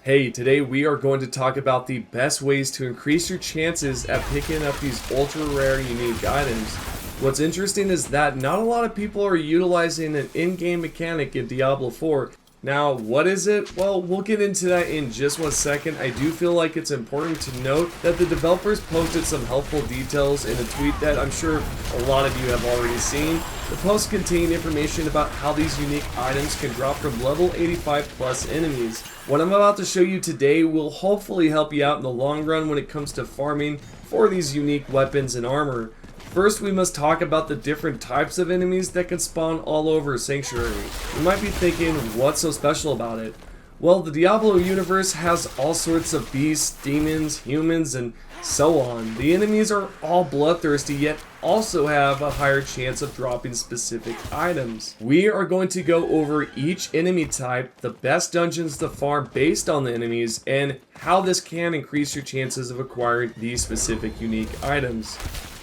Hey, today we are going to talk about the best ways to increase your chances at picking up these ultra rare unique items. What's interesting is that not a lot of people are utilizing an in-game mechanic in Diablo 4. Now, what is it? Well, we'll get into that in just 1 second. I do feel like it's important to note that the developers posted some helpful details in a tweet that I'm sure a lot of you have already seen. The post contained information about how these unique items can drop from level 85 plus enemies. What I'm about to show you today will hopefully help you out in the long run when it comes to farming for these unique weapons and armor. First, we must talk about the different types of enemies that can spawn all over Sanctuary. You might be thinking, what's so special about it? Well, the Diablo universe has all sorts of beasts, demons, humans, and so on. The enemies are all bloodthirsty, yet also have a higher chance of dropping specific items. We are going to go over each enemy type, the best dungeons to farm based on the enemies, and how this can increase your chances of acquiring these specific unique items.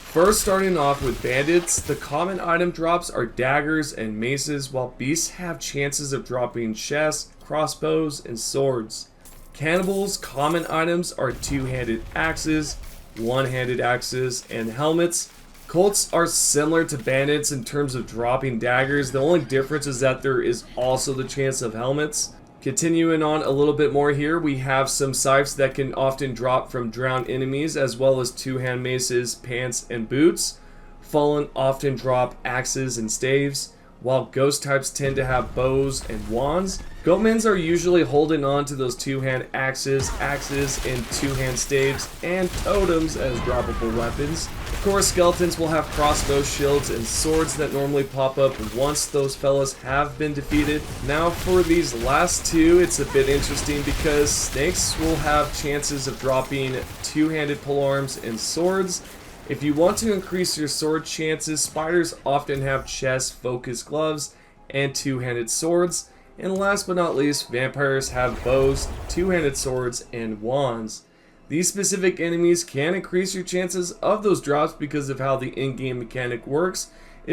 First, starting off with bandits, the common item drops are daggers and maces, while beasts have chances of dropping chests, crossbows, and swords. Cannibals' common items are two-handed axes, one-handed axes, and helmets. Cults are similar to bandits in terms of dropping daggers. The only difference is that there is also the chance of helmets. Continuing on a little bit more here, we have some scythes that can often drop from drowned enemies, as well as two-hand maces, pants, and boots. Fallen often drop axes and staves, while ghost types tend to have bows and wands. Goatmans are usually holding on to those two-hand axes, and two-hand staves, and totems as droppable weapons. Of course, skeletons will have crossbows, shields, and swords that normally pop up once those fellas have been defeated. Now for these last two, it's a bit interesting because snakes will have chances of dropping two-handed polearms and swords. If you want to increase your sword chances, spiders often have chest-focused gloves and two-handed swords. And last but not least, vampires have bows, two-handed swords, and wands. These specific enemies can increase your chances of those drops because of how the in-game mechanic works.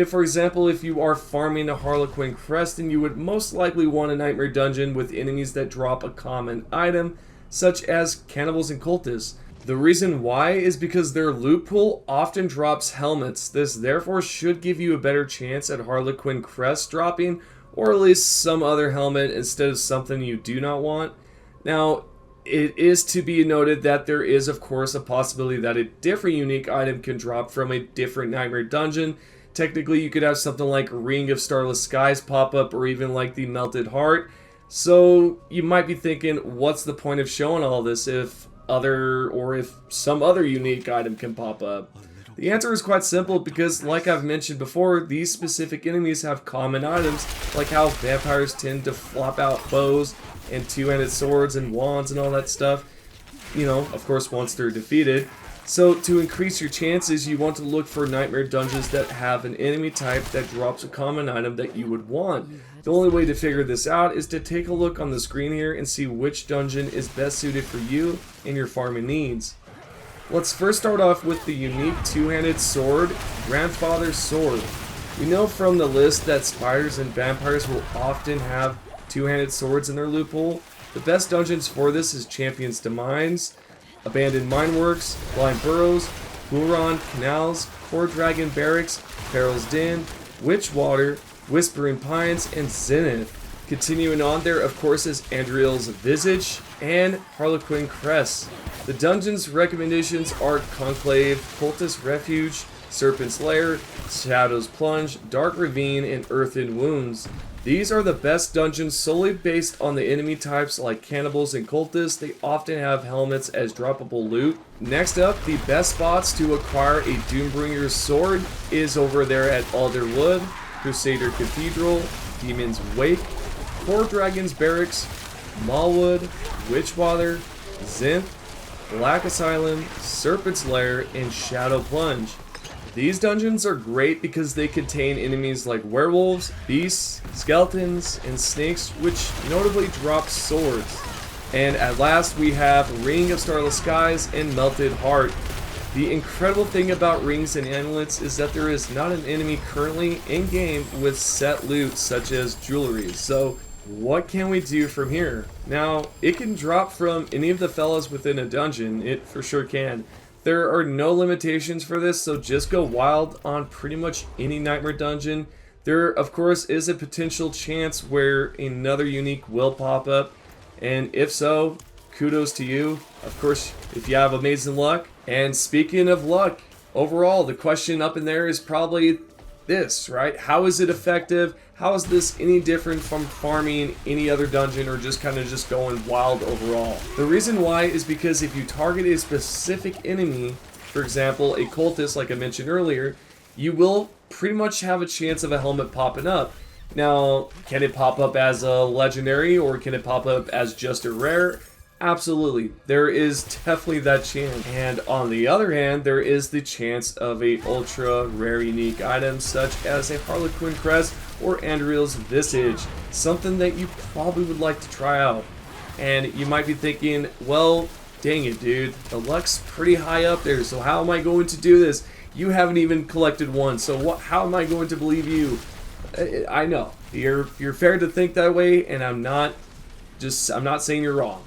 For example, if you are farming a Harlequin crest, then you would most likely want a nightmare dungeon with enemies that drop a common item, such as cannibals and cultists. The reason why is because their loot pool often drops helmets. This therefore should give you a better chance at Harlequin crest dropping, or at least some other helmet instead of something you do not want. Now, it is to be noted that there is of course a possibility that a different unique item can drop from a different nightmare dungeon. Technically you could have something like Ring of Starless Skies pop up, or even like the Melted Heart. So you might be thinking, what's the point of showing all this if some other unique item can pop up? The answer is quite simple because, like I've mentioned before, these specific enemies have common items, like how vampires tend to flop out bows and two-handed swords and wands and all that stuff, of course once they're defeated. So to increase your chances, you want to look for nightmare dungeons that have an enemy type that drops a common item that you would want. The only way to figure this out is to take a look on the screen here and see which dungeon is best suited for you and your farming needs. Let's first start off with the unique two-handed sword, Grandfather's Sword. We know from the list that spiders and vampires will often have two-handed swords in their loot pool. The best dungeons for this is Champion's Demise, Abandoned Mineworks, Blind Burrows, Huron Canals, Core Dragon Barracks, Peril's Den, Witchwater, Whispering Pines, and Zenith. Continuing on there, of course, is Andriel's Visage and Harlequin Crest. The dungeons recommendations are Conclave, Cultist Refuge, Serpent's Lair, Shadow's Plunge, Dark Ravine, and Earthen Wounds. These are the best dungeons solely based on the enemy types like cannibals and cultists. They often have helmets as droppable loot. Next up, the best spots to acquire a Doombringer's Sword is over there at Alderwood, Crusader Cathedral, Demon's Wake, Core Dragon's Barracks, Mallwood, Witchwater, Zinth, Black Asylum, Serpent's Lair, and Shadow Plunge. These dungeons are great because they contain enemies like werewolves, beasts, skeletons, and snakes, which notably drop swords. And at last we have Ring of Starless Skies and Melted Heart. The incredible thing about rings and amulets is that there is not an enemy currently in-game with set loot such as jewelry. So what can we do from here? Now, it can drop from any of the fellas within a dungeon. It for sure can. There are no limitations for this, so just go wild on pretty much any Nightmare dungeon. There, of course, is a potential chance where another unique will pop up, and if so, kudos to you. Of course, if you have amazing luck. And speaking of luck, overall, the question up in there is probably this, right? How is it effective? How is this any different from farming any other dungeon or just kind of just going wild overall? The reason why is because if you target a specific enemy, for example, a cultist like I mentioned earlier, you will pretty much have a chance of a helmet popping up. Now, can it pop up as a legendary or can it pop up as just a rare? Absolutely, there is definitely that chance. And on the other hand, there is the chance of a ultra rare unique item such as a Harlequin crest or Andriel's visage, something that you probably would like to try out. And you might be thinking, well, dang it, dude, the luck's pretty high up there, so how am I going to do this? You haven't even collected one, so how am I going to believe you? I know you're fair to think that way, and I'm not saying you're wrong.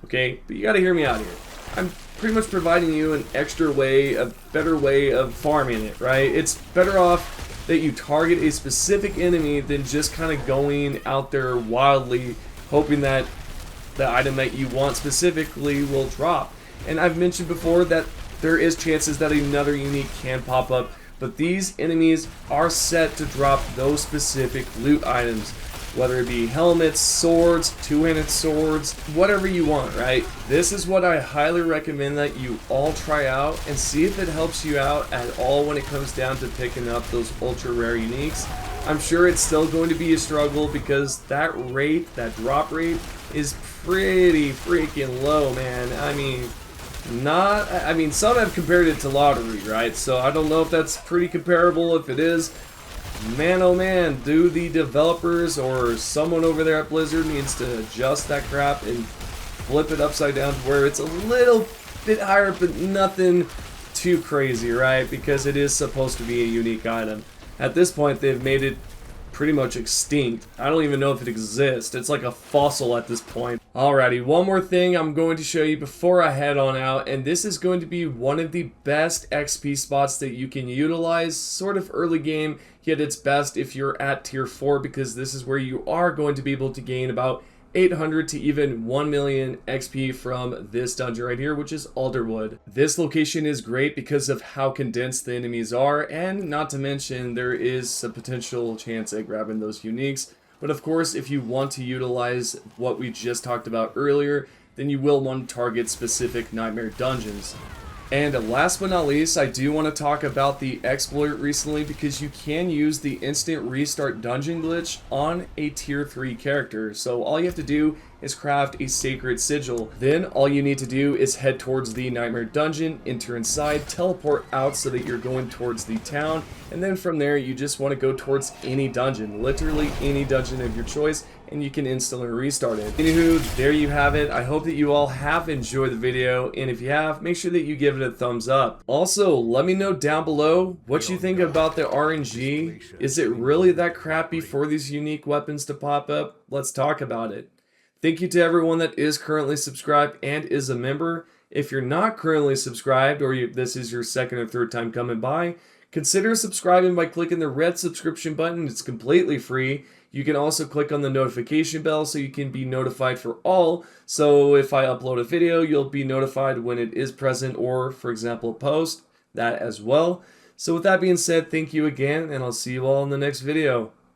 Okay, but you gotta hear me out here. I'm pretty much providing you an extra way, a better way of farming it, right? It's better off that you target a specific enemy than just kind of going out there wildly, hoping that the item that you want specifically will drop. And I've mentioned before that there is chances that another unique can pop up, but these enemies are set to drop those specific loot items. Whether it be helmets, swords, two-handed swords, whatever you want, right? This is what I highly recommend that you all try out and see if it helps you out at all when it comes down to picking up those ultra rare uniques. I'm sure it's still going to be a struggle because that rate, that drop rate, is pretty freaking low, man. I mean, some have compared it to lottery, right? So I don't know if that's pretty comparable. If it is, man, oh man, do the developers or someone over there at Blizzard needs to adjust that crap and flip it upside down to where it's a little bit higher, but nothing too crazy, right? Because it is supposed to be a unique item. At this point, they've made it pretty much extinct. I don't even know if it exists. It's like a fossil at this point. Alrighty, one more thing I'm going to show you before I head on out, and this is going to be one of the best XP spots that you can utilize, sort of early game, yet it's best if you're at tier 4 because this is where you are going to be able to gain about 800 to even 1 million XP from this dungeon right here, which is Alderwood. This location is great because of how condensed the enemies are, and not to mention there is a potential chance at grabbing those uniques. But of course, if you want to utilize what we just talked about earlier, then you will want to target specific Nightmare dungeons. And last but not least, I do want to talk about the exploit recently because you can use the instant restart dungeon glitch on a tier 3 character. So all you have to do is craft a sacred sigil. Then all you need to do is head towards the Nightmare dungeon, enter inside, teleport out so that you're going towards the town, and then from there you just want to go towards any dungeon, literally any dungeon of your choice, and you can instantly restart it. Anywho, there you have it. I hope that you all have enjoyed the video, and if you have, make sure that you give it a thumbs up. Also, let me know down below what you think about the RNG. Is it really that crappy for these unique weapons to pop up? Let's talk about it. Thank you to everyone that is currently subscribed and is a member. If you're not currently subscribed, or this is your second or third time coming by, consider subscribing by clicking the red subscription button. It's completely free. You can also click on the notification bell so you can be notified for all. So if I upload a video, you'll be notified when it is present, or for example, a post, that as well. So with that being said, thank you again, and I'll see you all in the next video.